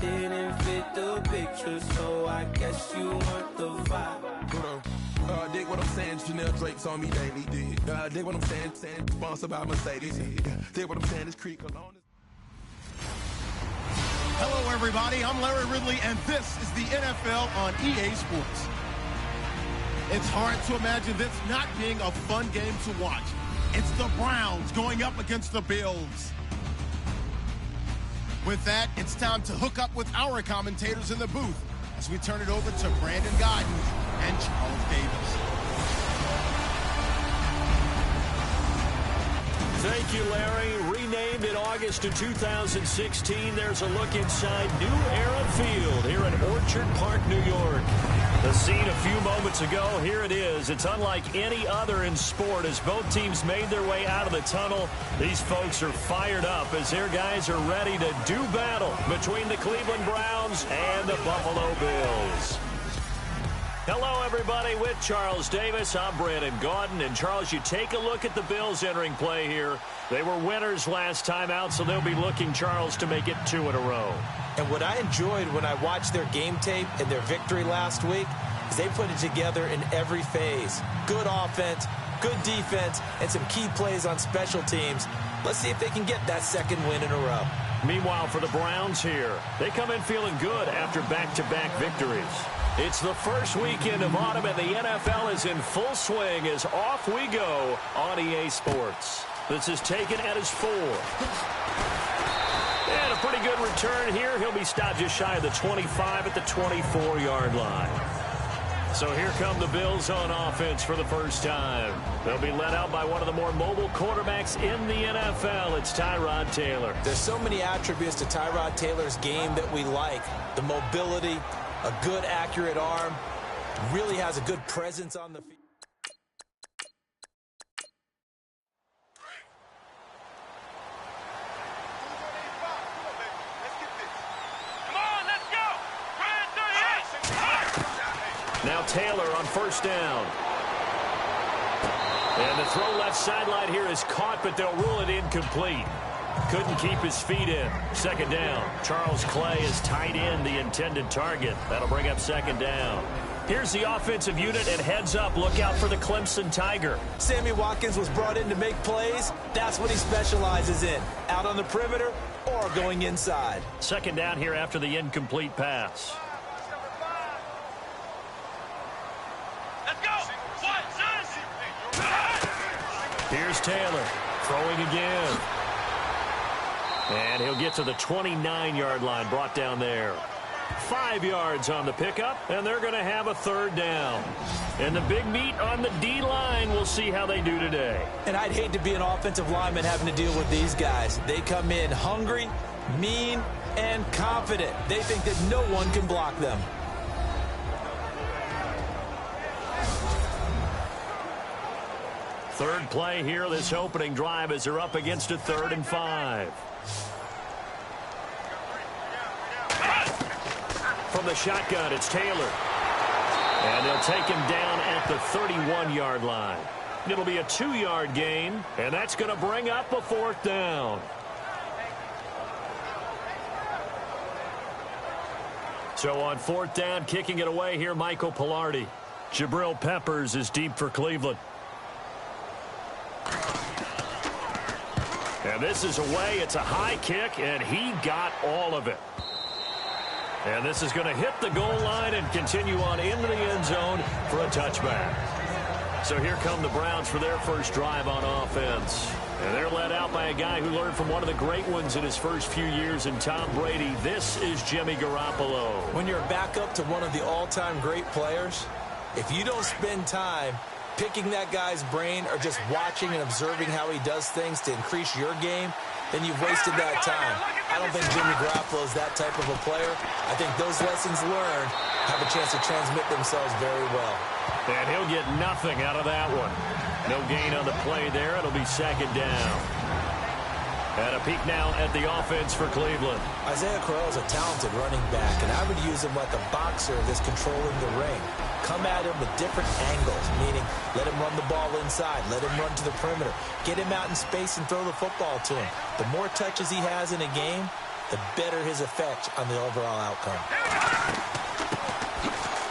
didn't fit the picture, so I guess you want the vibe. Dig what I'm saying, Chanel drapes on me daily. Dig what I'm saying, sponsored by Mercedes. Dig what I'm saying, this creek alone. Hello, everybody. I'm Larry Ridley, and this is the NFL on EA Sports. It's hard to imagine this not being a fun game to watch. It's the Browns going up against the Bills. With that, it's time to hook up with our commentators in the booth as we turn it over to Brandon Gaudin and Charles Davis. Thank you, Larry. Renamed in August of 2016, there's a look inside New Era Field here in Orchard Park, New York. The scene a few moments ago, here it is. It's unlike any other in sport as both teams made their way out of the tunnel. These folks are fired up as their guys are ready to do battle between the Cleveland Browns and the Buffalo Bills. Hello, everybody. With Charles Davis, I'm Brandon Gaudin. And, Charles, you take a look at the Bills entering play here. They were winners last time out, so they'll be looking, Charles, to make it 2 in a row. And what I enjoyed when I watched their game tape and their victory last week is they put it together in every phase. Good offense, good defense, and some key plays on special teams. Let's see if they can get that second win in a row. Meanwhile, for the Browns here, they come in feeling good after back-to-back victories. It's the first weekend of autumn, and the NFL is in full swing as off we go on EA Sports. This is taken at his 4. And a pretty good return here. He'll be stopped just shy of the 25 at the 24-yard line. So here come the Bills on offense for the first time. They'll be led out by one of the more mobile quarterbacks in the NFL. It's Tyrod Taylor. There's so many attributes to Tyrod Taylor's game that we like. The mobility, a good, accurate arm, really has a good presence on the field. Now Taylor on first down. And the throw left sideline here is caught, but they'll rule it incomplete. Couldn't keep his feet in. Second down. Charles Clay is tied in the intended target. That'll bring up second down. Here's the offensive unit, and heads up, look out for the Clemson Tiger. Sammy Watkins was brought in to make plays. That's what he specializes in. Out on the perimeter or going inside. Second down here after the incomplete pass. Here's Taylor throwing again. And he'll get to the 29-yard line, brought down there. 5 yards on the pickup, and they're going to have a third down. And the big meat on the D-line, we'll see how they do today. And I'd hate to be an offensive lineman having to deal with these guys. They come in hungry, mean, and confident. They think that no one can block them. Third play here, this opening drive, as they're up against a 3rd and 5. From the shotgun, it's Taylor. And they'll take him down at the 31-yard line. It'll be a 2-yard gain, and that's going to bring up a 4th down. So on 4th down, kicking it away here, Michael Palardy. Jabril Peppers is deep for Cleveland. And this is away. It's a high kick, and he got all of it. And this is going to hit the goal line and continue on into the end zone for a touchback. So here come the Browns for their first drive on offense. And they're led out by a guy who learned from one of the great ones in his first few years in Tom Brady. This is Jimmy Garoppolo. When you're a backup to one of the all-time great players, if you don't spend time picking that guy's brain or just watching and observing how he does things to increase your game, then you've wasted that time. I don't think Jimmy Garoppolo is that type of a player. I think those lessons learned have a chance to transmit themselves very well. And he'll get nothing out of that one. No gain on the play there. It'll be second down. And a peek now at the offense for Cleveland. Isaiah Crowell is a talented running back, and I would use him like a boxer that's controlling the ring. Come at him with different angles, meaning let him run the ball inside, let him run to the perimeter, get him out in space and throw the football to him. The more touches he has in a game, the better his effect on the overall outcome.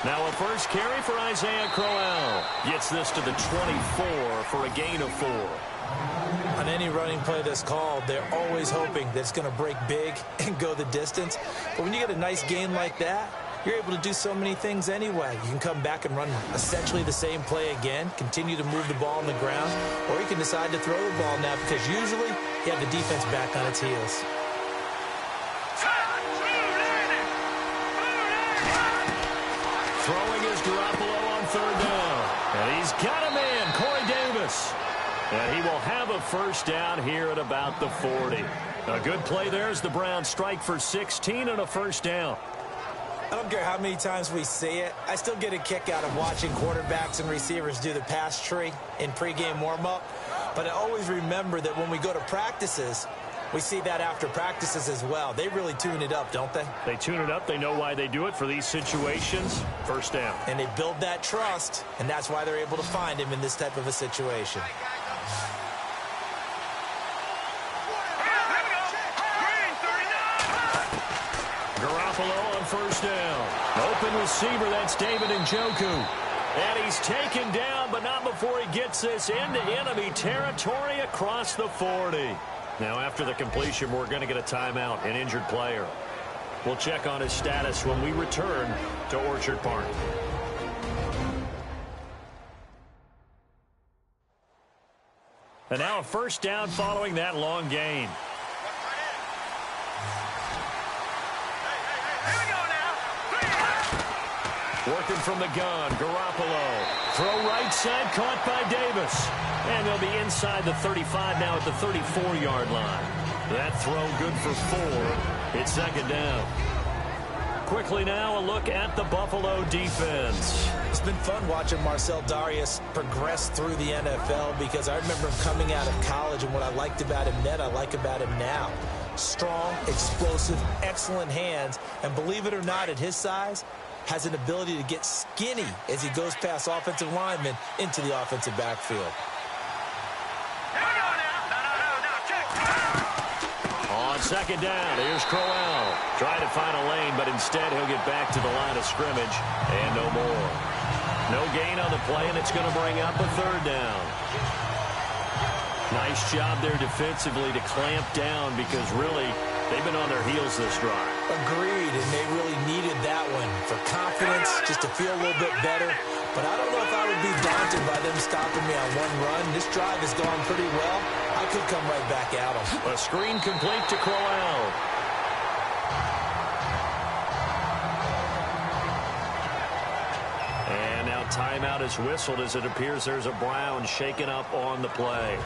Now a first carry for Isaiah Crowell. Gets this to the 24 for a gain of 4. On any running play that's called, they're always hoping that it's going to break big and go the distance. But when you get a nice gain like that, you're able to do so many things anyway. You can come back and run essentially the same play again, continue to move the ball on the ground, or you can decide to throw the ball now because usually you have the defense back on its heels. Throwing is Garoppolo on third down. And he's got him in, Corey Davis. And he will have a first down here at about the 40. A good play there as the Browns strike for 16 and a first down. I don't care how many times we see it. I still get a kick out of watching quarterbacks and receivers do the pass tree in pregame warm-up. But I always remember that when we go to practices, we see that after practices as well. They really tune it up, don't they? They tune it up. They know why they do it for these situations. First down. And they build that trust, and that's why they're able to find him in this type of a situation. Garoppolo on first down. Open receiver, that's David Njoku. And he's taken down, but not before he gets this into enemy territory across the 40. Now, after the completion, we're going to get a timeout, an injured player. We'll check on his status when we return to Orchard Park. And now a first down following that long gain. Working from the gun, Garoppolo. Throw right side, caught by Davis. And they'll be inside the 35 now at the 34-yard line. That throw good for 4. It's second down. Quickly now, a look at the Buffalo defense. It's been fun watching Marcell Dareus progress through the NFL because I remember him coming out of college, and what I liked about him then, I like about him now. Strong, explosive, excellent hands, and believe it or not, at his size, has an ability to get skinny as he goes past offensive linemen into the offensive backfield. On second down, here's Crowell. Trying to find a lane, but instead he'll get back to the line of scrimmage and no more. No gain on the play, and it's going to bring up a third down. Nice job there defensively to clamp down because really they've been on their heels this drive. Agreed, and they really needed that one for confidence, just to feel a little bit better. But I don't know if I would be daunted by them stopping me on one run. This drive has gone pretty well. I could come right back at them. A screen complete to Crowell. And now timeout is whistled as it appears there's a Brown shaken up on the play.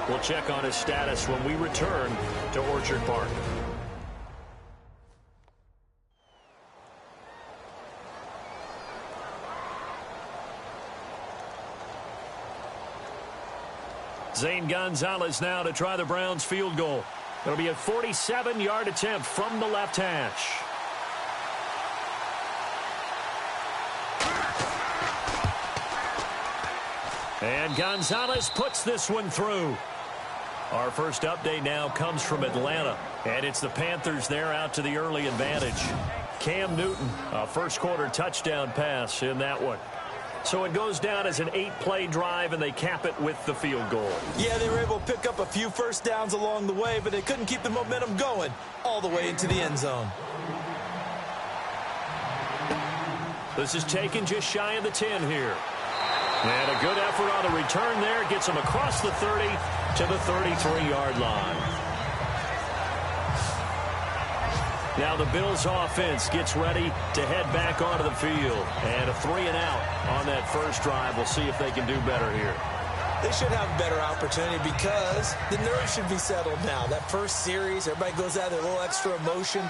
We'll check on his status when we return to Orchard Park. Zane Gonzalez now to try the Browns field goal. It'll be a 47-yard attempt from the left hash. And Gonzalez puts this one through. Our first update now comes from Atlanta, and it's the Panthers there out to the early advantage. Cam Newton, a first-quarter touchdown pass in that one. So it goes down as an 8-play drive, and they cap it with the field goal. Yeah, they were able to pick up a few first downs along the way, but they couldn't keep the momentum going all the way into the end zone. This is taken just shy of the 10 here. And a good effort on the return there. Gets them across the 30 to the 33-yard line. Now the Bills offense gets ready to head back onto the field. And a 3-and-out on that first drive. We'll see if they can do better here. They should have a better opportunity because the nerves should be settled now. That first series, everybody goes out there, a little extra emotion.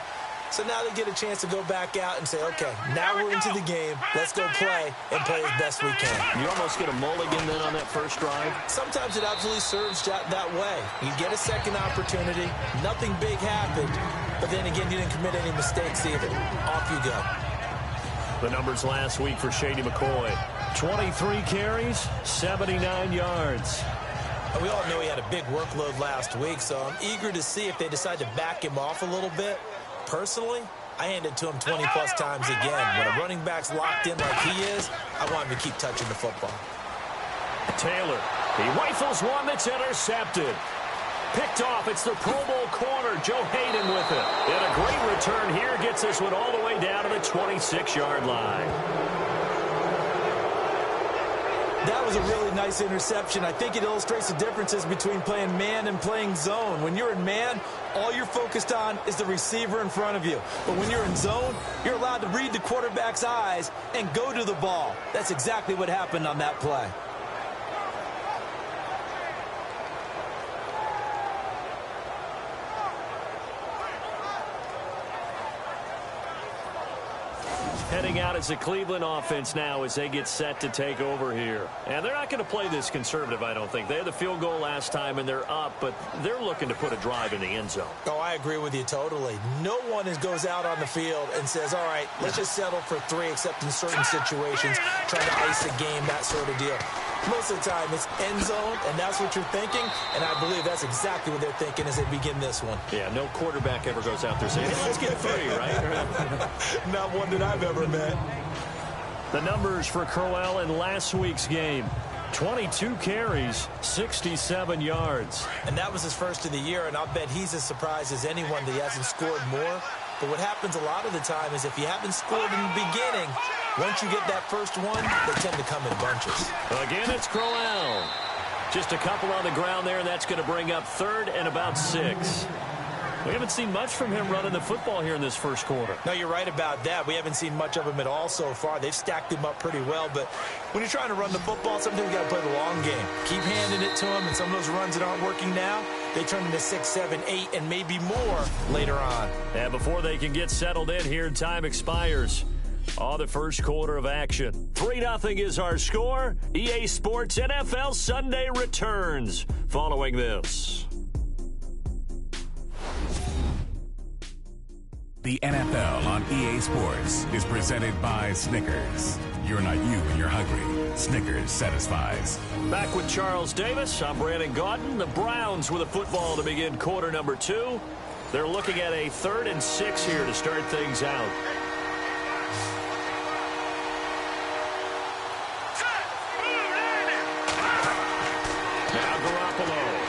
So now they get a chance to go back out and say, okay, now we're into the game. Let's go play and play as best we can. You almost get a mulligan then on that first drive? Sometimes it absolutely serves that way. You get a second opportunity. Nothing big happened. But then again, you didn't commit any mistakes either. Off you go. The numbers last week for Shady McCoy. 23 carries, 79 yards. We all know he had a big workload last week, so I'm eager to see if they decide to back him off a little bit. Personally, I hand it to him 20-plus times again. When a running back's locked in like he is, I want him to keep touching the football. Taylor, he rifles one that's intercepted. Picked off, it's the Pro Bowl corner, Joe Hayden with it. And a great return here gets this one all the way down to the 26-yard line. That was a really nice interception. I think it illustrates the differences between playing man and playing zone. When you're in man, all you're focused on is the receiver in front of you. But when you're in zone, you're allowed to read the quarterback's eyes and go to the ball. That's exactly what happened on that play. Heading out as the Cleveland offense now as they get set to take over here. And they're not going to play this conservative, I don't think. They had the field goal last time, and they're up, but they're looking to put a drive in the end zone. Oh, I agree with you totally. No one goes out on the field and says, all right, let's just settle for 3, except in certain situations, trying to ice a game, that sort of deal. Most of the time, it's end zone, and that's what you're thinking, and I believe that's exactly what they're thinking as they begin this one. Yeah, no quarterback ever goes out there saying, hey, let's get 3, right? Not one that I've ever met. The numbers for Crowell in last week's game. 22 carries, 67 yards. And that was his first of the year, and I'll bet he's as surprised as anyone that he hasn't scored more. But what happens a lot of the time is if you haven't scored in the beginning, once you get that first one, they tend to come in bunches. Again, it's Crowell. Just a couple on the ground there, and that's going to bring up 3rd and about 6. We haven't seen much from him running the football here in this first quarter. No, you're right about that. We haven't seen much of him at all so far. They've stacked him up pretty well, but when you're trying to run the football, sometimes you got to play the long game. Keep handing it to him, and some of those runs that aren't working now, they turn into 6, 7, 8, and maybe more later on. And before they can get settled in here, time expires on the first quarter of action. 3-0 is our score. EA Sports NFL Sunday returns following this. The NFL on EA Sports is presented by Snickers. You're not you when you're hungry. Snickers satisfies. Back with Charles Davis. I'm Brandon Gaudin. The Browns with a football to begin quarter number 2. They're looking at a 3rd and 6 here to start things out. Now Garoppolo.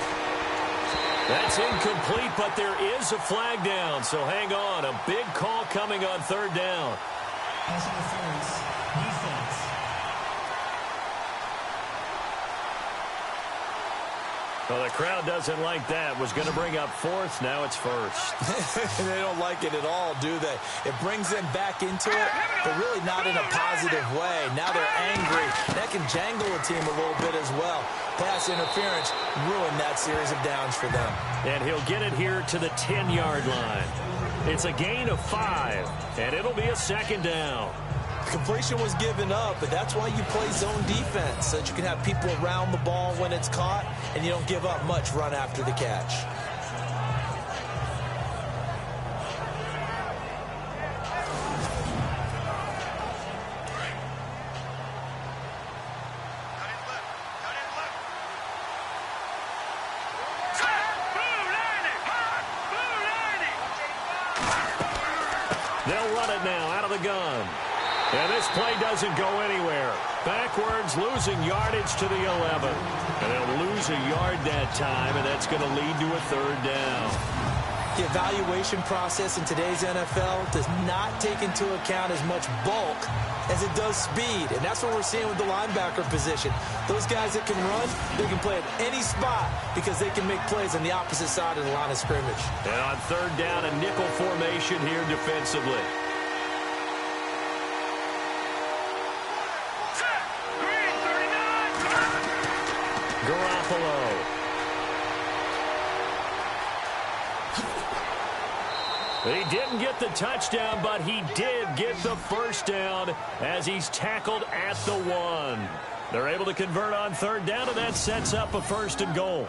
That's incomplete, but there is a flag down, so hang on. A big call coming on 3rd down. Pass interference. Defense. Well, the crowd doesn't like that. Was going to bring up 4th. Now it's 1st. They don't like it at all, do they? It brings them back into it, but really not in a positive way. Now they're angry. That can jangle a team a little bit as well. Pass interference ruined that series of downs for them. And he'll get it here to the 10-yard line. It's a gain of 5, and it'll be a 2nd down. Completion was given up, but that's why you play zone defense, so that you can have people around the ball when it's caught, and you don't give up much run after the catch. They'll run it now out of the gun. And this play doesn't go anywhere. Backwards, losing yardage to the 11. And they'll lose a yard that time, and that's going to lead to a 3rd down. The evaluation process in today's NFL does not take into account as much bulk as it does speed. And that's what we're seeing with the linebacker position. Those guys that can run, they can play at any spot because they can make plays on the opposite side of the line of scrimmage. And on 3rd down, a nickel formation here defensively. Garoppolo. He didn't get the touchdown, but he did get the 1st down as he's tackled at the 1. They're able to convert on 3rd down, and that sets up a 1st and goal.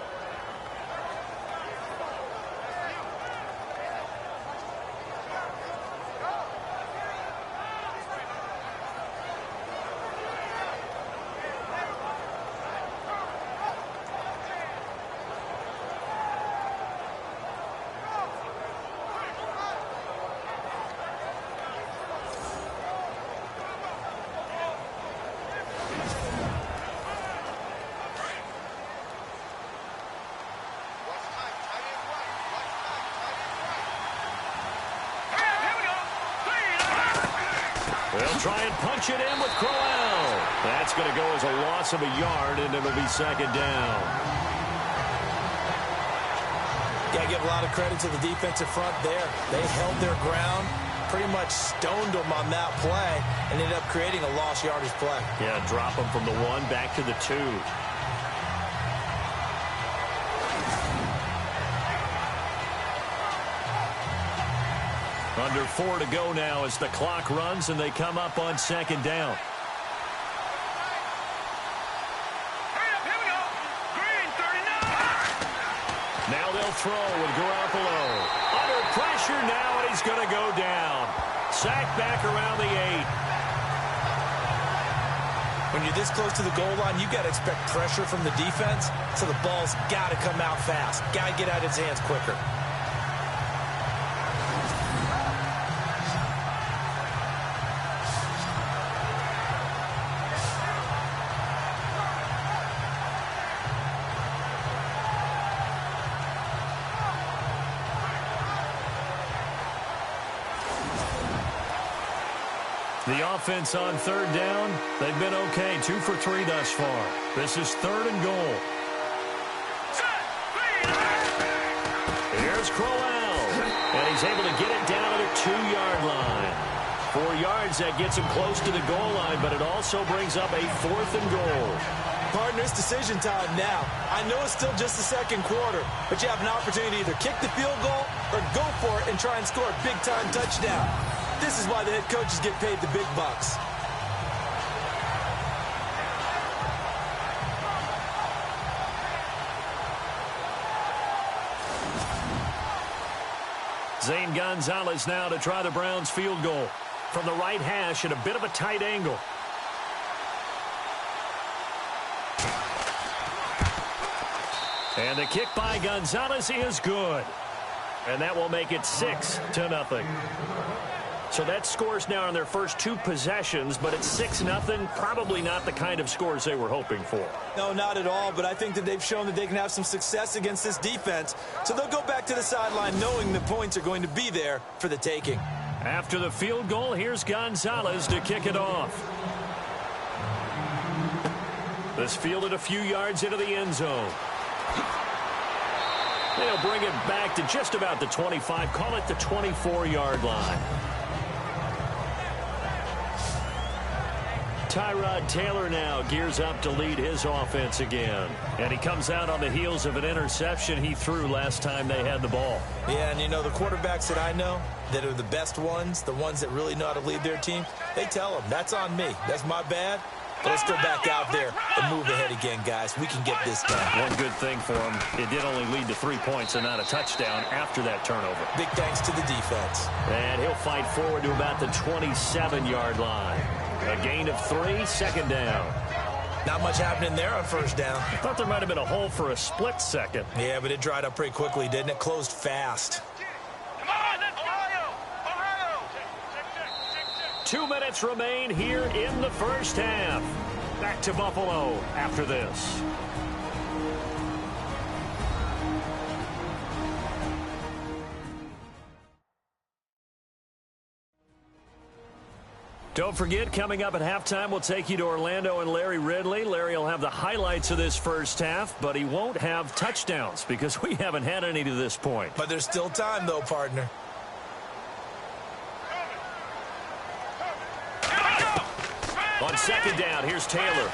They'll try and punch it in with Crowell. That's going to go as a loss of a yard, and it'll be second down. Got to give a lot of credit to the defensive front there. They held their ground, pretty much stoned them on that play, and ended up creating a lost yardage play. Yeah, drop them from the 1 back to the 2. Under 4 to go now as the clock runs, and they come up on second down. Now they'll throw with Garoppolo. Under pressure now, and he's going to go down. Sacked back around the 8. When you're this close to the goal line, you got to expect pressure from the defense, so the ball's got to come out fast. Got to get out of his hands quicker. The offense on third down, they've been okay. 2 for 3 thus far. This is 3rd and goal. Here's Crowell, and he's able to get it down to the 2-yard line. 4 yards, that gets him close to the goal line, but it also brings up a 4th and goal. Partner, it's decision time now. I know it's still just the second quarter, but you have an opportunity to either kick the field goal or go for it and try and score a big-time touchdown. This is why the head coaches get paid the big bucks. Zane Gonzalez now to try the Browns field goal from the right hash at a bit of a tight angle. And the kick by Gonzalez is good. And that will make it 6-0. So that scores now on their first 2 possessions, but it's 6-0. Probably not the kind of scores they were hoping for. No, not at all, but I think that they've shown that they can have some success against this defense. So they'll go back to the sideline knowing the points are going to be there for the taking. After the field goal, here's Gonzalez to kick it off. This fielded a few yards into the end zone. They'll bring it back to just about the 25, call it the 24-yard line. Tyrod Taylor now gears up to lead his offense again. And he comes out on the heels of an interception he threw last time they had the ball. Yeah, and you know, the quarterbacks that I know that are the best ones, the ones that really know how to lead their team, they tell them, that's on me. That's my bad. But let's go back out there and move ahead again, guys. We can get this done. One good thing for him, it did only lead to 3 points and not a touchdown after that turnover. Big thanks to the defense. And he'll fight forward to about the 27-yard line. A gain of 3, second down. Not much happening there on first down. I thought there might have been a hole for a split second. Yeah, but it dried up pretty quickly, didn't it? Closed fast. Come on, Ohio! Ohio! 2 minutes remain here in the first half. Back to Buffalo after this. Don't forget, coming up at halftime, we'll take you to Orlando and Larry Ridley. Larry will have the highlights of this first half, but he won't have touchdowns because we haven't had any to this point. But there's still time, though, partner. On second down, here's Taylor.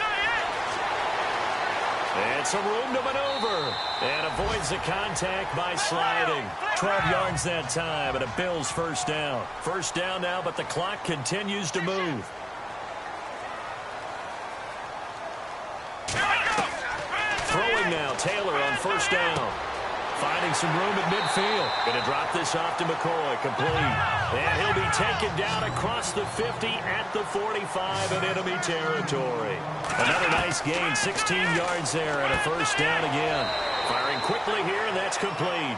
And some room to maneuver. And avoids the contact by sliding. 12 yards that time, and a Bills first down. First down now, but the clock continues to move. Throwing now, Taylor on first down. Finding some room at midfield. Going to drop this off to McCoy, complete. And he'll be taken down across the 50 at the 45 in enemy territory. Another nice gain, 16 yards there and a first down again. Firing quickly here, and that's complete.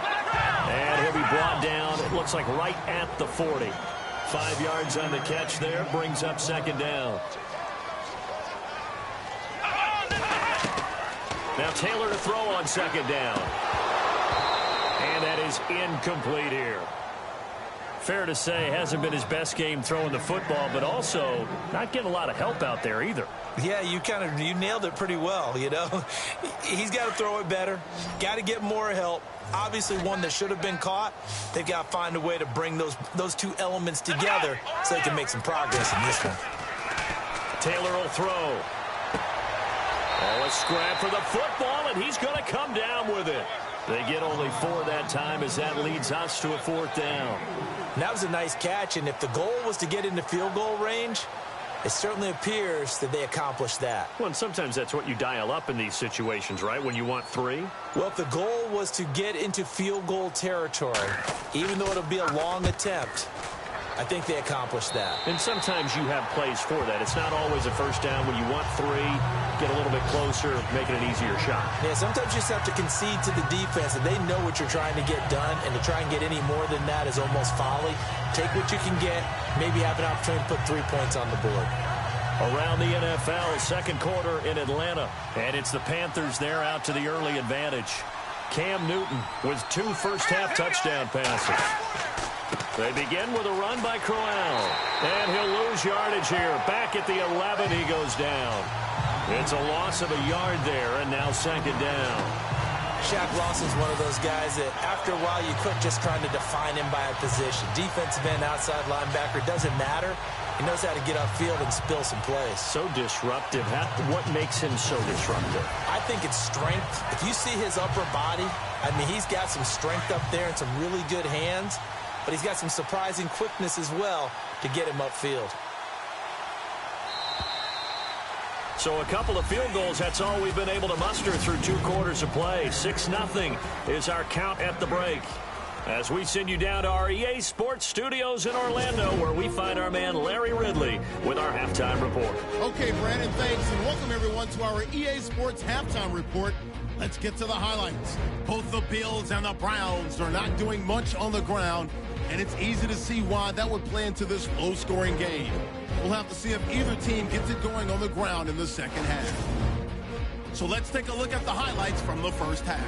And he'll be brought down, it looks like right at the 40. 5 yards on the catch there, brings up second down. Now Taylor to throw on second down. And that is incomplete here. Fair to say, hasn't been his best game throwing the football, but also not getting a lot of help out there either. Yeah, you nailed it pretty well, you know. He's got to throw it better, got to get more help. Obviously one that should have been caught. They've got to find a way to bring those two elements together so they can make some progress in this one. Taylor will throw. Oh, a scrap for the football, and he's going to come down with it. They get only 4 that time as that leads us to a 4th down. And that was a nice catch, and if the goal was to get into field goal range, it certainly appears that they accomplished that. Well, and sometimes that's what you dial up in these situations, right, when you want 3? Well, if the goal was to get into field goal territory, even though it'll be a long attempt, I think they accomplished that. And sometimes you have plays for that. It's not always a first down when you want 3, get a little bit closer, make it an easier shot. Yeah, sometimes you just have to concede to the defense, and they know what you're trying to get done, and to try and get any more than that is almost folly. Take what you can get, maybe have an opportunity to put 3 points on the board. Around the NFL, second quarter in Atlanta, and it's the Panthers there out to the early advantage. Cam Newton with 2 first-half touchdown passes. They begin with a run by Crowell, and he'll lose yardage here. Back at the 11, he goes down. It's a loss of a yard there, and now second down. Shaq Lawson's one of those guys that after a while you quit just trying to define him by a position. Defensive end, outside linebacker, doesn't matter. He knows how to get upfield and spill some plays. So disruptive. What makes him so disruptive? I think it's strength. If you see his upper body, I mean, he's got some strength up there and some really good hands. But he's got some surprising quickness as well to get him upfield. So a couple of field goals, that's all we've been able to muster through 2 quarters of play. 6-0 is our count at the break. As we send you down to our EA Sports Studios in Orlando, where we find our man Larry Ridley with our halftime report. Okay, Brandon, thanks, and welcome everyone to our EA Sports halftime report. Let's get to the highlights. Both the Bills and the Browns are not doing much on the ground, and it's easy to see why that would play into this low-scoring game. We'll have to see if either team gets it going on the ground in the second half. So let's take a look at the highlights from the first half.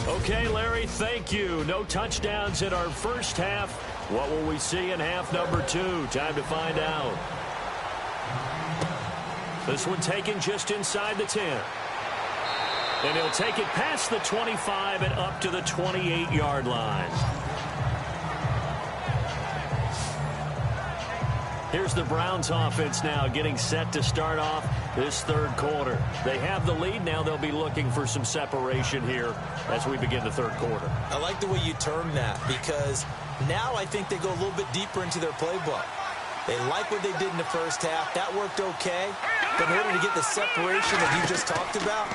Okay, Larry, thank you. No touchdowns in our first half. What will we see in half number 2? Time to find out. This one taken just inside the 10. And he'll take it past the 25 and up to the 28-yard line. Here's the Browns offense now getting set to start off this third quarter. They have the lead. Now they'll be looking for some separation here as we begin the third quarter. I like the way you term that, because now I think they go a little bit deeper into their playbook. They like what they did in the first half. That worked okay. But in order to get the separation that you just talked about,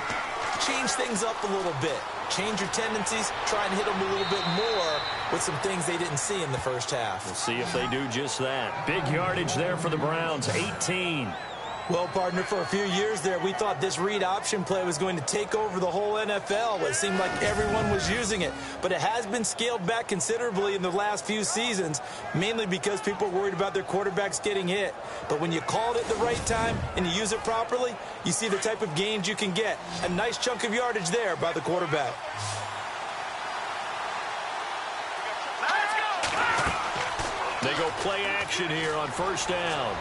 change things up a little bit. Change your tendencies. Try and hit them a little bit more with some things they didn't see in the first half. We'll see if they do just that. Big yardage there for the Browns, 18. Well, partner, for a few years there, we thought this read option play was going to take over the whole NFL. It seemed like everyone was using it. But it has been scaled back considerably in the last few seasons, mainly because people are worried about their quarterbacks getting hit. But when you call it at the right time and you use it properly, you see the type of gains you can get. A nice chunk of yardage there by the quarterback. They go play action here on first down.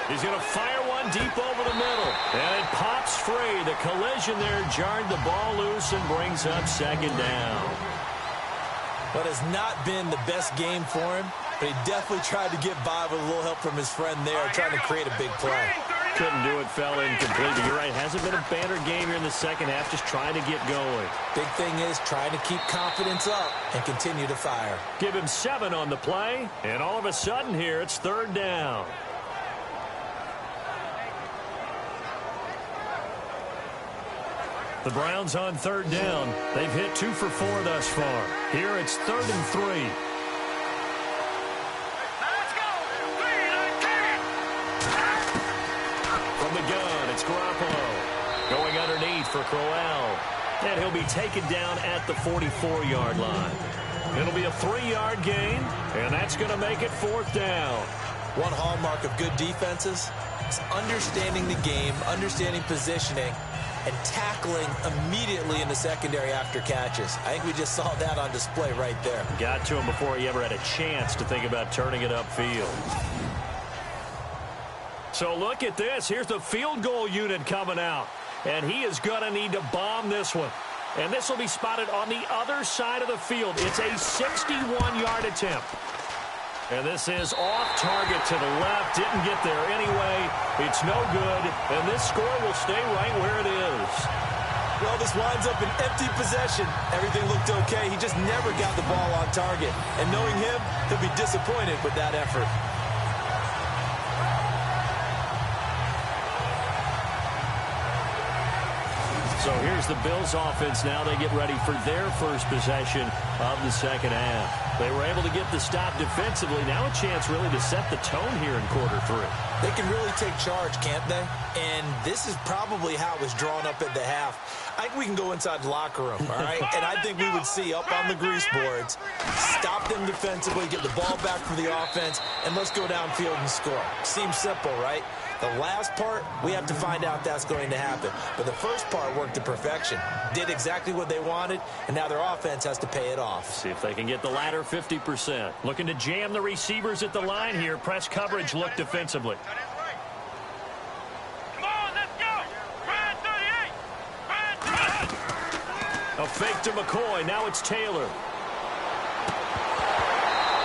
He's going to fire one deep over the middle. And it pops free. The collision there jarred the ball loose and brings up second down. But it's not been the best game for him, but he definitely tried to get by with a little help from his friend there, trying to create a big play. Couldn't do it, fell incomplete. But you're right, hasn't been a banner game here in the second half, just trying to get going. Big thing is trying to keep confidence up and continue to fire. Give him 7 on the play, and all of a sudden here, it's third down. The Browns on third down. They've hit 2 for 4 thus far. Here it's 3rd and 3. Let's go! 3, 19! From the gun, it's Garoppolo. for Crowell. And he'll be taken down at the 44-yard line. It'll be a 3-yard gain, and that's going to make it 4th down. One hallmark of good defenses is understanding the game, understanding positioning, and tackling immediately in the secondary after catches. I think we just saw that on display right there. Got to him before he ever had a chance to think about turning it upfield. So look at this. Here's the field goal unit coming out. And he is going to need to bomb this one. And this will be spotted on the other side of the field. It's a 61-yard attempt. And this is off target to the left. Didn't get there anyway. It's no good. And this score will stay right where it is. Well, this winds up an empty possession. Everything looked okay. He just never got the ball on target. And knowing him, he'll be disappointed with that effort. So here's the Bills offense now. They get ready for their first possession of the second half. They were able to get the stop defensively. Now a chance really to set the tone here in quarter 3. They can really take charge, can't they? And this is probably how it was drawn up at the half. I think we can go inside the locker room, all right? And I think we would see up on the grease boards, stop them defensively, get the ball back from the offense, and let's go downfield and score. Seems simple, right? The last part, we have to find out that's going to happen. But the first part worked to perfection. Did exactly what they wanted, and now their offense has to pay it off. See if they can get the latter 50%. Looking to jam the receivers at the line here. Press coverage look defensively. Come on, let's go. Brand 38. Brand 38. A fake to McCoy. Now it's Taylor.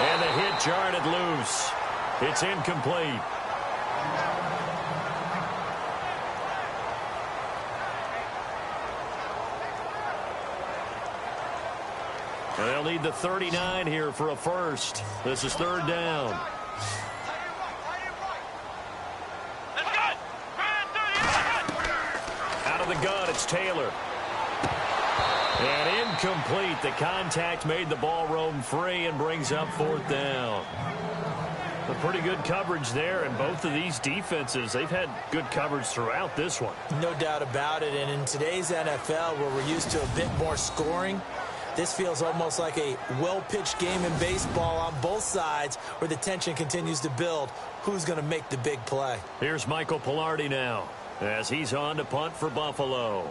And the hit jarred it loose. It's incomplete. They'll need the 39 here for a first. This is 3rd down. Out of the gun, it's Taylor. And incomplete. The contact made the ball roam free and brings up 4th down. A pretty good coverage there, and both of these defenses, they've had good coverage throughout this one. No doubt about it, and in today's NFL, where we're used to a bit more scoring, this feels almost like a well-pitched game in baseball on both sides where the tension continues to build. Who's going to make the big play? Here's Michael Pilardi now as he's on to punt for Buffalo.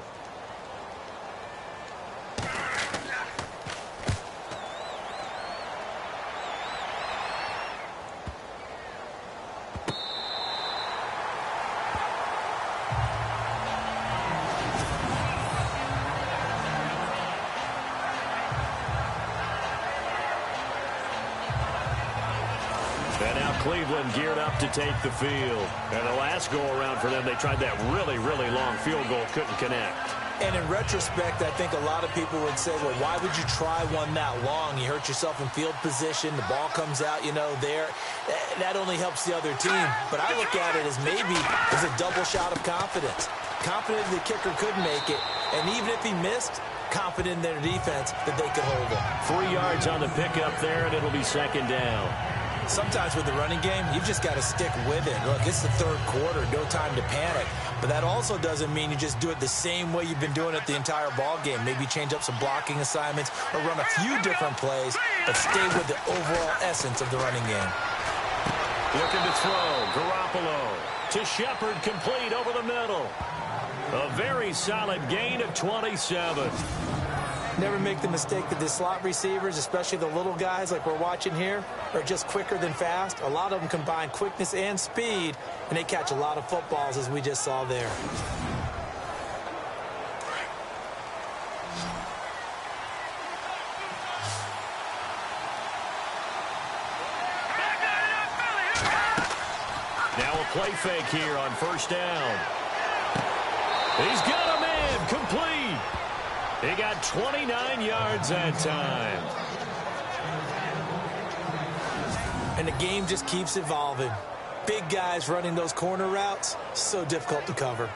Cleveland geared up to take the field. And the last go-around for them, they tried that really, really long field goal, couldn't connect. And in retrospect, I think a lot of people would say, well, why would you try one that long? You hurt yourself in field position. The ball comes out, there. That only helps the other team. But I look at it as maybe as a double shot of confidence. Confident the kicker could make it. And even if he missed, confident in their defense that they could hold it. 3 yards on the pickup there, and it'll be 2nd down. Sometimes with the running game, you've just got to stick with it. Look, it's the 3rd quarter, no time to panic. But that also doesn't mean you just do it the same way you've been doing it the entire ball game. Maybe change up some blocking assignments or run a few different plays, but stay with the overall essence of the running game. Looking to throw, Garoppolo to Shepard, complete over the middle. A very solid gain of 27. Never make the mistake that the slot receivers, especially the little guys like we're watching here, are just quicker than fast. A lot of them combine quickness and speed, and they catch a lot of footballs, as we just saw there. Now a play fake here on 1st down. He's got a man, complete. He got 29 yards that time. And the game just keeps evolving. Big guys running those corner routes, so difficult to cover.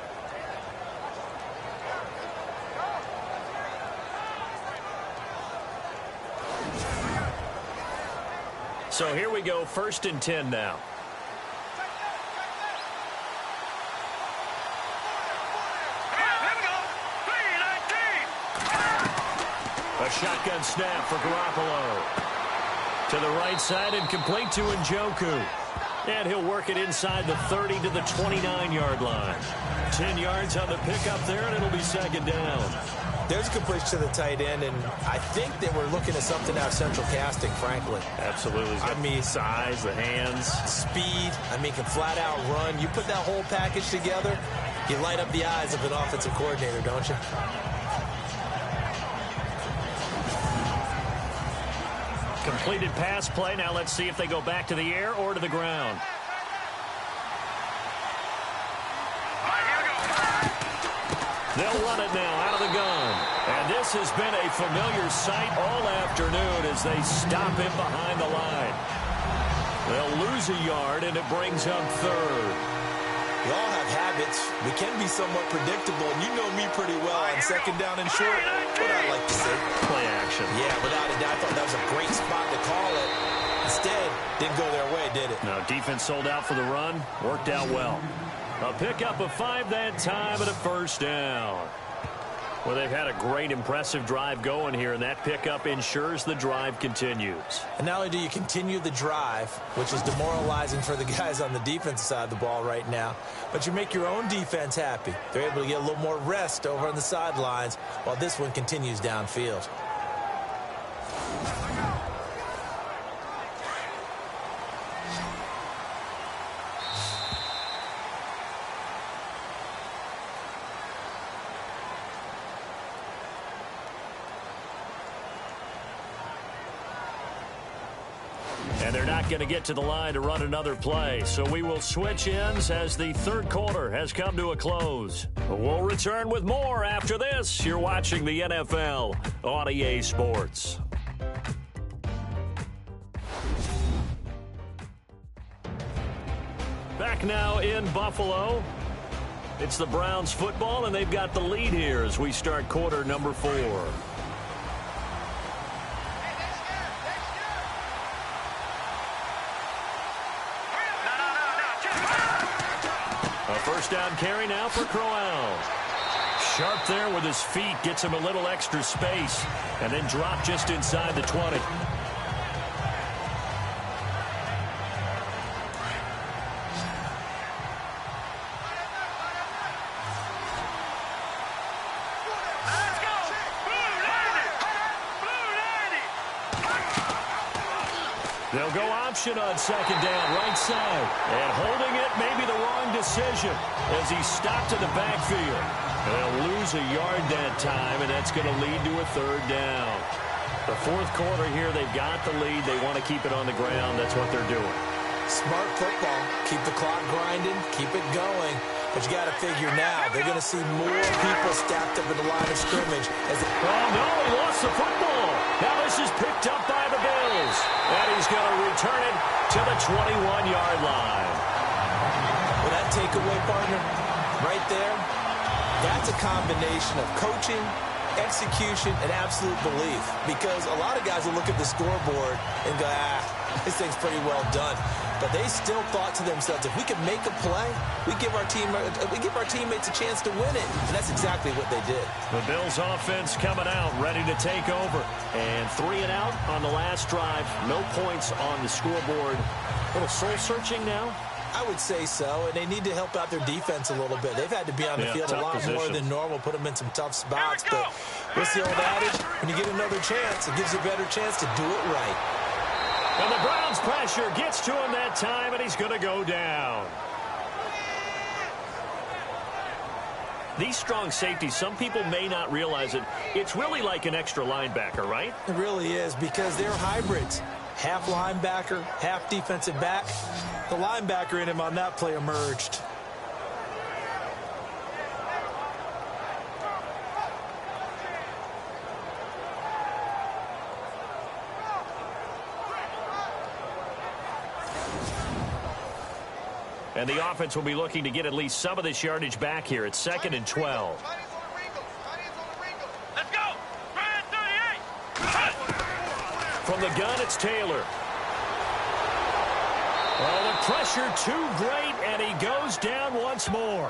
So here we go, 1st and 10 now. A shotgun snap for Garoppolo. To the right side and complete to Njoku. And he'll work it inside the 30 to the 29-yard line. 10 yards on the pickup there, and it'll be second down. There's a completion to the tight end, and I think they were looking at something out of central casting, frankly. Absolutely. I mean, size, the hands. Speed. I mean, can flat out run. You put that whole package together, you light up the eyes of an offensive coordinator, don't you? Completed pass play. Now let's see if they go back to the air or to the ground. They'll run it now out of the gun. And this has been a familiar sight all afternoon as they stop him behind the line. They'll lose a yard, and it brings up third. We all have habits. We can be somewhat predictable, and you know me pretty well on second down and short. What I like to say. Play action. Yeah, without a doubt. I thought that was a great spot to call it. Instead, didn't go their way, did it? No, defense sold out for the run. Worked out well. A pickup of 5 that time and a first down. Well, they've had a great, impressive drive going here, and that pickup ensures the drive continues. And not only do you continue the drive, which is demoralizing for the guys on the defensive side of the ball right now, but you make your own defense happy. They're able to get a little more rest over on the sidelines while this one continues downfield. And they're not going to get to the line to run another play. So we will switch ends as the third quarter has come to a close. We'll return with more after this. You're watching the NFL on EA Sports. Back now in Buffalo. It's the Browns football, and they've got the lead here as we start quarter number 4. First down carry now for Crowell. Sharp there with his feet, gets him a little extra space, and then drop just inside the 20. They'll go option on second down, right side. And holding it may be the wrong decision as he stopped in the backfield. They'll lose a yard that time, and that's going to lead to a third down. The fourth quarter here, they've got the lead. They want to keep it on the ground. That's what they're doing. Smart football. Keep the clock grinding. Keep it going. But you got to figure now, they're going to see more people stacked up in the line of scrimmage. Oh, no, he lost the football. Now this is picked up by the Bills. And he's going to return it to the 21-yard line. Well, that takeaway, partner, right there, that's a combination of coaching, execution, and absolute belief. Because a lot of guys will look at the scoreboard and go, this thing's pretty well done. But they still thought to themselves, if we can make a play, we give our teammates a chance to win it. And that's exactly what they did. The Bills offense coming out, ready to take over. And 3 and out on the last drive. No points on the scoreboard. A little soul-searching now? I would say so, and they need to help out their defense a little bit. They've had to be on the field a lot more than normal, put them in some tough spots. But what's the old adage? When you get another chance, it gives you a better chance to do it right. And the Browns pressure gets to him that time, and he's going to go down. These strong safeties, some people may not realize it. It's really like an extra linebacker, right? It really is, because they're hybrids. Half linebacker, half defensive back. The linebacker in him on that play emerged. And the offense will be looking to get at least some of this yardage back here. It's 2nd and 12. Let's go! Ryan 38! From the gun, it's Taylor. Oh, the pressure too great, and he goes down once more.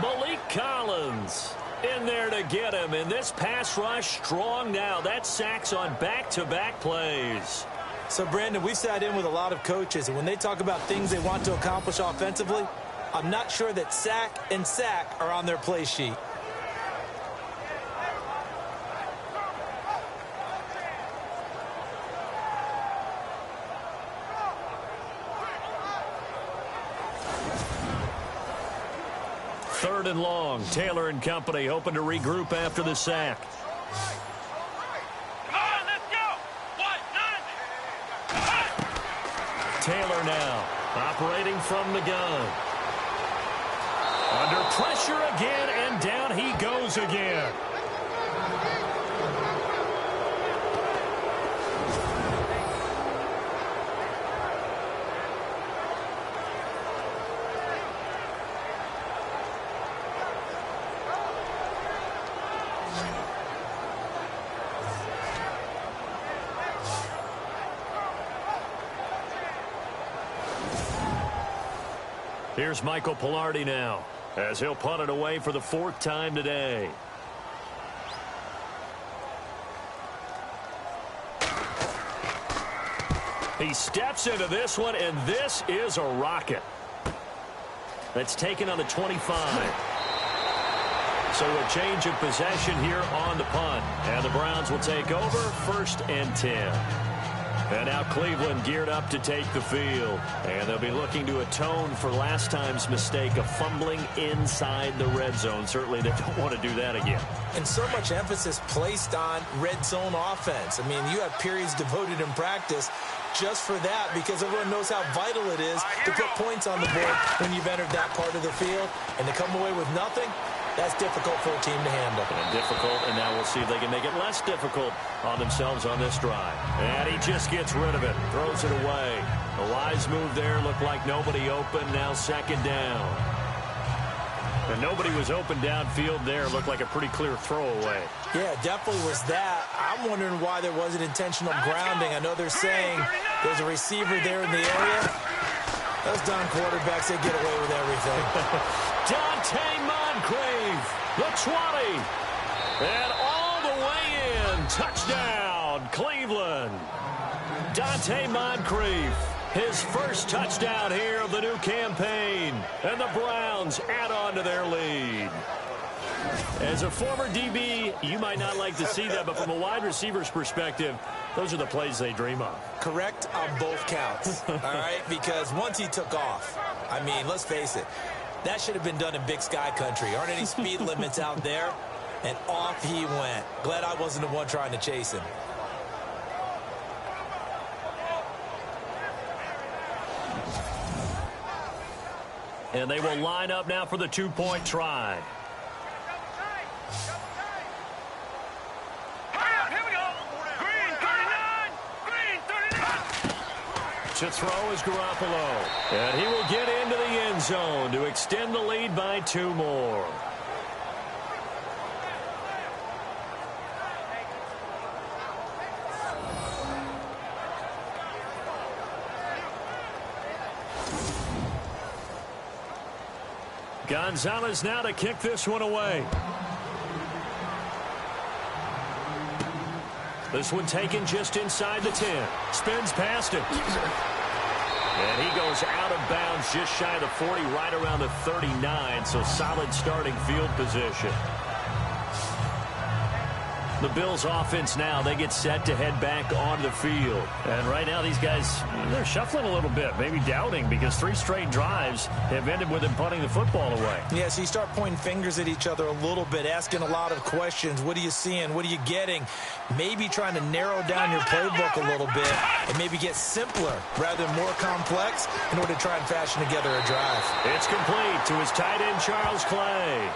Malik Collins. in there to get him. And this pass rush strong now. That's sacks on back-to-back plays. So, Brandon, we've sat in with a lot of coaches, and when they talk about things they want to accomplish offensively, I'm not sure that sack and sack are on their play sheet. Third and long. Taylor and company hoping to regroup after the sack. Taylor now operating from the gun. Under pressure again, and down he goes again. Here's Michael Palardy now, as he'll punt it away for the 4th time today. He steps into this one, and this is a rocket. That's taken on the 25. So a change of possession here on the punt. And the Browns will take over, 1st and 10. And now Cleveland geared up to take the field. And they'll be looking to atone for last time's mistake of fumbling inside the red zone. Certainly they don't want to do that again. And so much emphasis placed on red zone offense. I mean, you have periods devoted in practice just for that, because everyone knows how vital it is to put points on the board when you've entered that part of the field. And to come away with nothing, that's difficult for a team to handle. And difficult, and now we'll see if they can make it less difficult on themselves on this drive. And he just gets rid of it, throws it away. A wise move there, looked like nobody open, now 2nd down. And nobody was open downfield there, looked like a pretty clear throwaway. Yeah, definitely was that. I'm wondering why there wasn't intentional grounding. I know they're saying there's a receiver there in the area. Those down quarterbacks, they get away with everything. Dante Moncrief, the 20, and all the way in. Touchdown, Cleveland. Dante Moncrief, his first touchdown here of the new campaign, and the Browns add on to their lead. As a former DB, you might not like to see that, but from a wide receiver's perspective, those are the plays they dream of. Correct on both counts, all right? Because once he took off, I mean, let's face it, that should have been done in Big Sky country. Aren't any speed limits out there? And off he went. Glad I wasn't the one trying to chase him. And they will line up now for the 2-point try. To throw is Garoppolo. And he will get into the end zone to extend the lead by 2 more. Gonzalez now to kick this one away. This one taken just inside the 10. Spins past it. And he goes out of bounds just shy of the 40, right around the 39. So solid starting field position. The Bills offense now, they get set to head back onto the field. And right now these guys, they're shuffling a little bit, maybe doubting, because 3 straight drives have ended with them punting the football away. Yeah, so you start pointing fingers at each other a little bit, asking a lot of questions. What are you seeing? What are you getting? Maybe trying to narrow down your playbook a little bit and maybe get simpler rather than more complex in order to try and fashion together a drive. It's complete to his tight end, Charles Clay.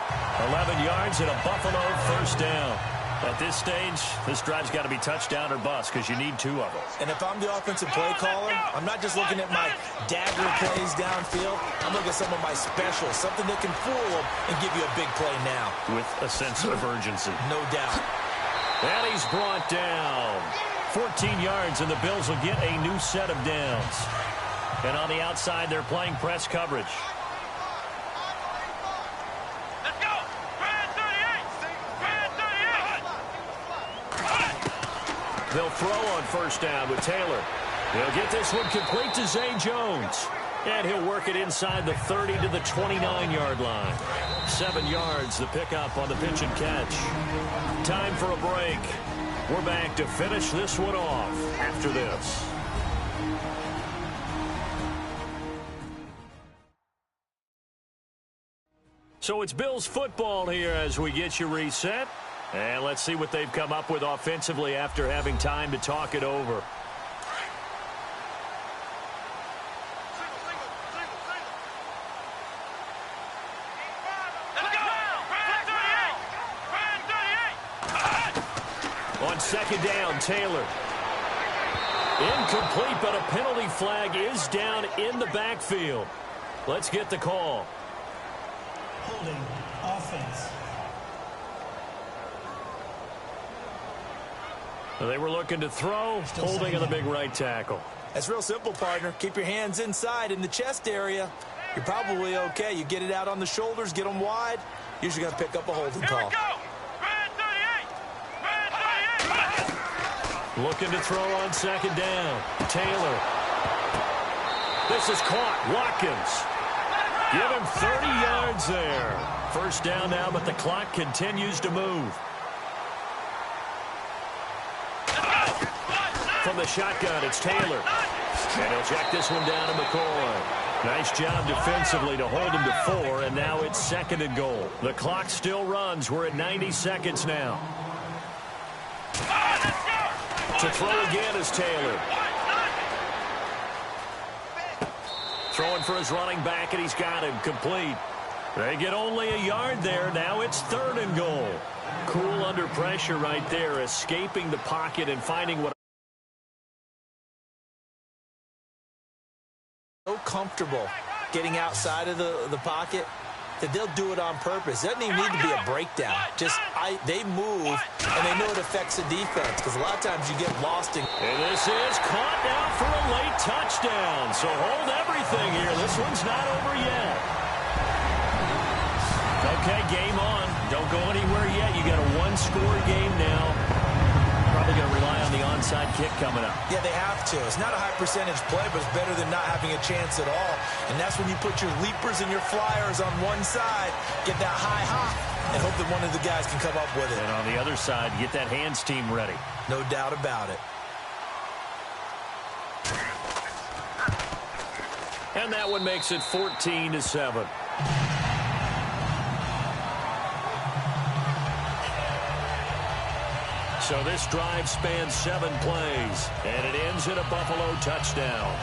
11 yards and a Buffalo 1st down. At this stage, this drive's got to be touchdown or bust, because you need 2 of them. And if I'm the offensive play caller, I'm not just looking at my dagger plays downfield. I'm looking at some of my specials, something that can fool them and give you a big play now. With a sense of urgency. No doubt. And he's brought down. 14 yards, and the Bills will get a new set of downs. And on the outside, they're playing press coverage. They'll throw on first down with Taylor. He'll get this one complete to Zay Jones. And he'll work it inside the 30 to the 29-yard line. 7 yards, the pickup on the pitch and catch. Time for a break. We're back to finish this one off after this. So it's Bills football here as we get you reset. And let's see what they've come up with offensively after having time to talk it over. On second down, Taylor. Incomplete, but a penalty flag is down in the backfield. Let's get the call. Holding offense. They were looking to throw, holding on the big right tackle. That's real simple, partner. Keep your hands inside in the chest area. You're probably okay. You get it out on the shoulders, get them wide. Usually going to pick up a holding call. Looking to throw on second down. Taylor. This is caught. Watkins. Give him 30 yards there. First down now, but the clock continues to move. From the shotgun, it's Taylor. And he'll check this one down to McCoy. Nice job defensively to hold him to 4, and now it's second and goal. The clock still runs. We're at 90 seconds now. To throw again is Taylor. Throwing for his running back, and he's got him complete. They get only a yard there. Now it's third and goal. Cool under pressure right there, escaping the pocket and finding what. So comfortable getting outside of the pocket that they'll do it on purpose. It doesn't even need to be a breakdown. Just they move, and they know it affects the defense because a lot of times you get lost in. And this is caught now for a late touchdown. So hold everything here. This one's not over yet. Okay, game on. Don't go anywhere yet. You got a one-score game now. Probably going to rely on the onside kick coming up. Yeah, they have to. It's not a high-percentage play, but it's better than not having a chance at all. And that's when you put your leapers and your flyers on one side, get that high hop, and hope that one of the guys can come up with it. And on the other side, get that hands team ready. No doubt about it. And that one makes it 14-7. So this drive spans 7 plays, and it ends in a Buffalo touchdown.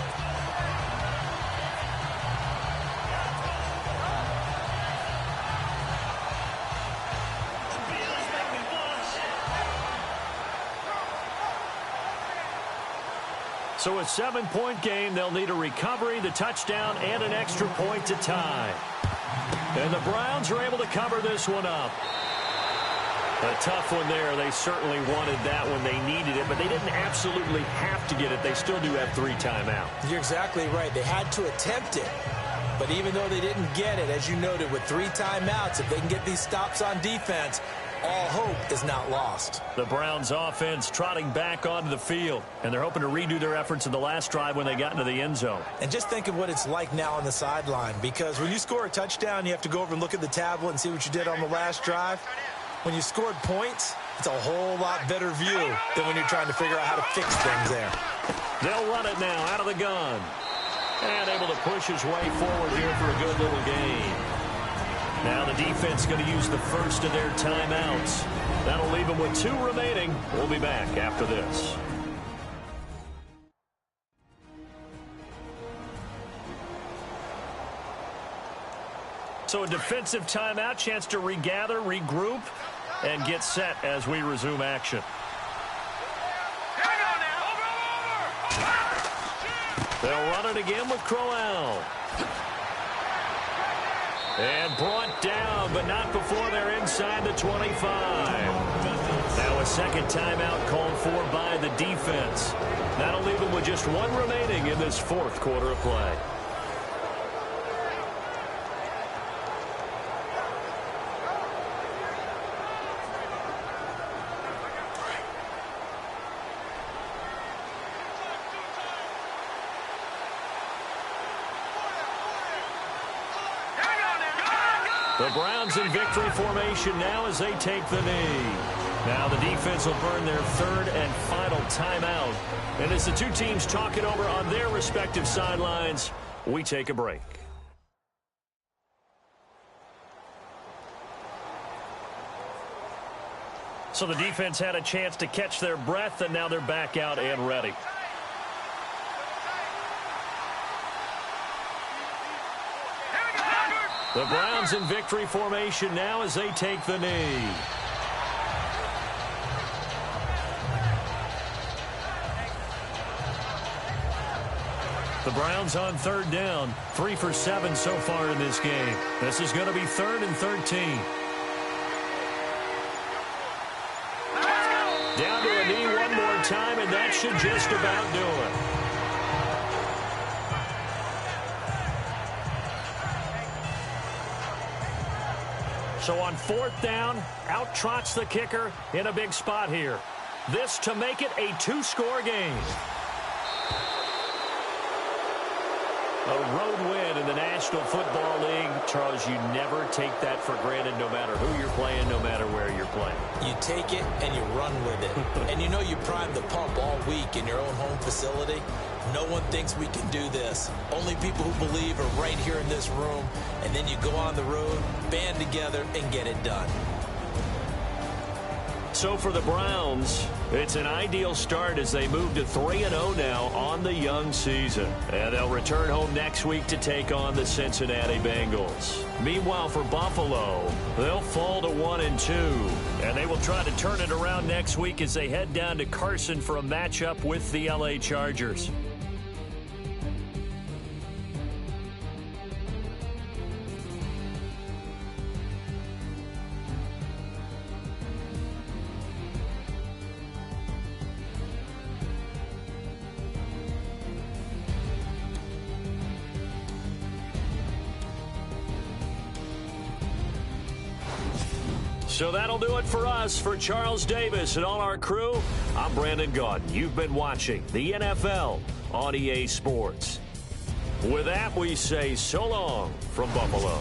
So a 7-point game, they'll need a recovery, the touchdown, and an extra point to tie. And the Browns are able to cover this one up. A tough one there. They certainly wanted that when they needed it, but they didn't absolutely have to get it. They still do have 3 timeouts. You're exactly right. They had to attempt it. But even though they didn't get it, as you noted, with 3 timeouts, if they can get these stops on defense, all hope is not lost. The Browns offense trotting back onto the field, and they're hoping to redo their efforts in the last drive when they got into the end zone. And just think of what it's like now on the sideline, because when you score a touchdown, you have to go over and look at the tablet and see what you did on the last drive. When you scored points, it's a whole lot better view than when you're trying to figure out how to fix things there. They'll run it now out of the gun. And able to push his way forward here for a good little gain. Now the defense going to use the first of their timeouts. That'll leave them with 2 remaining. We'll be back after this. So a defensive timeout, chance to regather, regroup, and get set as we resume action. They'll run it again with Crowell. And brought down, but not before they're inside the 25. Now a second timeout called for by the defense. That'll leave them with just 1 remaining in this 4th quarter of play. The Browns in victory formation now as they take the knee. Now the defense will burn their third and final timeout. And as the two teams talk it over on their respective sidelines, we take a break. So the defense had a chance to catch their breath, and now they're back out and ready. The Browns in victory formation now as they take the knee. The Browns on third down, 3 for 7 so far in this game. This is going to be 3rd and 13. Down to a knee one more time, and that should just about do it. So on 4th down, out trots the kicker in a big spot here. This to make it a 2-score game. A road win in the National Football League. Charles, you never take that for granted no matter who you're playing, no matter where you're playing. You take it and you run with it. And you know you primed the pump all week in your own home facility. No one thinks we can do this. Only people who believe are right here in this room. And then you go on the road, band together, and get it done. So for the Browns, it's an ideal start as they move to 3-0 now on the young season. And they'll return home next week to take on the Cincinnati Bengals. Meanwhile, for Buffalo, they'll fall to 1-2. And they will try to turn it around next week as they head down to Carson for a matchup with the LA Chargers. So that'll do it for us. For Charles Davis and all our crew, I'm Brandon Gaudin. You've been watching the NFL on EA Sports. With that, we say so long from Buffalo.